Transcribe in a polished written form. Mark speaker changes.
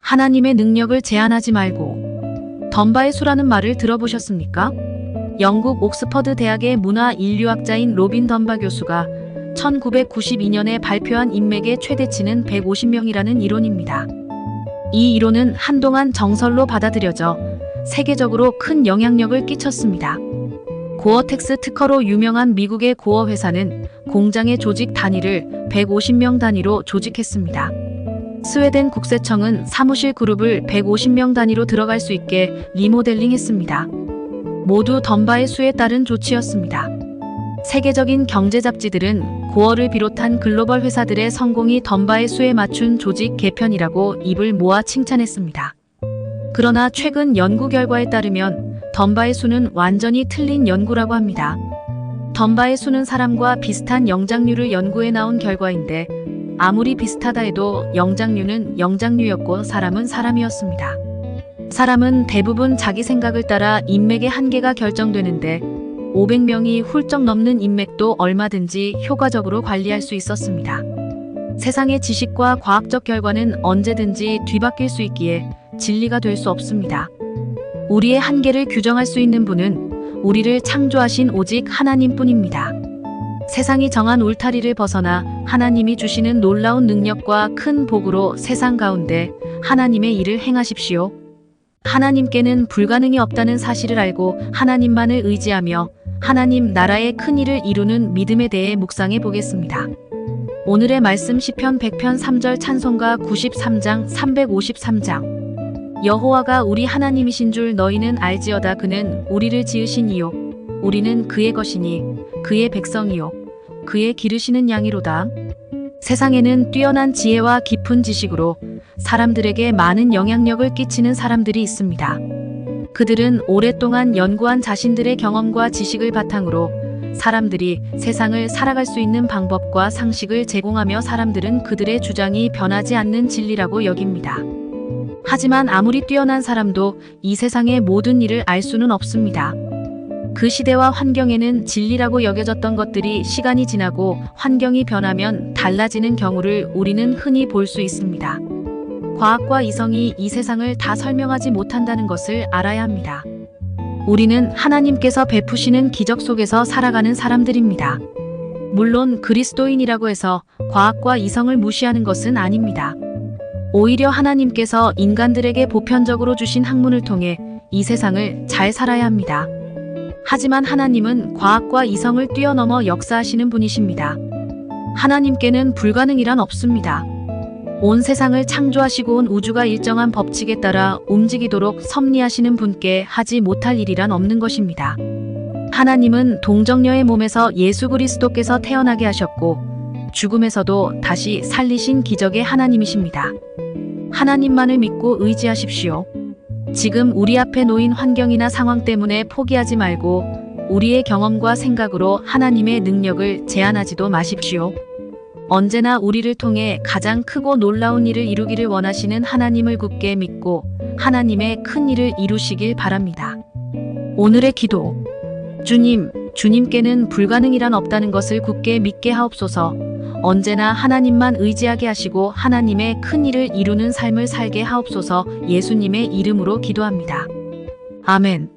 Speaker 1: 하나님의 능력을 제한하지 말고. 덤바의 수라는 말을 들어보셨습니까? 영국 옥스퍼드 대학의 문화 인류학자인 로빈 덤바 교수가 1992년에 발표한 인맥의 최대치는 150명이라는 이론입니다. 이 이론은 한동안 정설로 받아들여져 세계적으로 큰 영향력을 끼쳤습니다. 고어텍스 특허로 유명한 미국의 고어 회사는 공장의 조직 단위를 150명 단위로 조직했습니다. 스웨덴 국세청은 사무실 그룹을 150명 단위로 들어갈 수 있게 리모델링했습니다. 모두 덤바의 수에 따른 조치였습니다. 세계적인 경제 잡지들은 고어를 비롯한 글로벌 회사들의 성공이 덤바의 수에 맞춘 조직 개편이라고 입을 모아 칭찬했습니다. 그러나 최근 연구 결과에 따르면 덤바의 수는 완전히 틀린 연구라고 합니다. 덤바의 수는 사람과 비슷한 영장류를 연구해 나온 결과인데 아무리 비슷하다 해도 영장류는 영장류였고 사람은 사람이었습니다. 사람은 대부분 자기 생각을 따라 인맥의 한계가 결정되는데 500명이 훌쩍 넘는 인맥도 얼마든지 효과적으로 관리할 수 있었습니다. 세상의 지식과 과학적 결과는 언제든지 뒤바뀔 수 있기에 진리가 될 수 없습니다. 우리의 한계를 규정할 수 있는 분은 우리를 창조하신 오직 하나님뿐입니다. 세상이 정한 울타리를 벗어나 하나님이 주시는 놀라운 능력과 큰 복으로 세상 가운데 하나님의 일을 행하십시오. 하나님께는 불가능이 없다는 사실을 알고 하나님만을 의지하며 하나님 나라의 큰 일을 이루는 믿음에 대해 묵상해 보겠습니다. 오늘의 말씀 시편 100편 3절 찬송가 93장 353장 여호와가 우리 하나님이신 줄 너희는 알지어다. 그는 우리를 지으신 이요 우리는 그의 것이니 그의 백성이요 그의 기르시는 양이로다. 세상에는 뛰어난 지혜와 깊은 지식으로 사람들에게 많은 영향력을 끼치는 사람들이 있습니다. 그들은 오랫동안 연구한 자신들의 경험과 지식을 바탕으로 사람들이 세상을 살아갈 수 있는 방법과 상식을 제공하며 사람들은 그들의 주장이 변하지 않는 진리라고 여깁니다. 하지만 아무리 뛰어난 사람도 이 세상의 모든 일을 알 수는 없습니다. 그 시대와 환경에는 진리라고 여겨졌던 것들이 시간이 지나고 환경이 변하면 달라지는 경우를 우리는 흔히 볼 수 있습니다. 과학과 이성이 이 세상을 다 설명하지 못한다는 것을 알아야 합니다. 우리는 하나님께서 베푸시는 기적 속에서 살아가는 사람들입니다. 물론 그리스도인이라고 해서 과학과 이성을 무시하는 것은 아닙니다. 오히려 하나님께서 인간들에게 보편적으로 주신 학문을 통해 이 세상을 잘 살아야 합니다. 하지만 하나님은 과학과 이성을 뛰어넘어 역사하시는 분이십니다. 하나님께는 불가능이란 없습니다. 온 세상을 창조하시고 온 우주가 일정한 법칙에 따라 움직이도록 섭리하시는 분께 하지 못할 일이란 없는 것입니다. 하나님은 동정녀의 몸에서 예수 그리스도께서 태어나게 하셨고 죽음에서도 다시 살리신 기적의 하나님이십니다. 하나님만을 믿고 의지하십시오. 지금 우리 앞에 놓인 환경이나 상황 때문에 포기하지 말고 우리의 경험과 생각으로 하나님의 능력을 제한하지도 마십시오. 언제나 우리를 통해 가장 크고 놀라운 일을 이루기를 원하시는 하나님을 굳게 믿고 하나님의 큰 일을 이루시길 바랍니다. 오늘의 기도. 주님께는 불가능이란 없다는 것을 굳게 믿게 하옵소서. 언제나 하나님만 의지하게 하시고 하나님의 큰 일을 이루는 삶을 살게 하옵소서. 예수님의 이름으로 기도합니다. 아멘.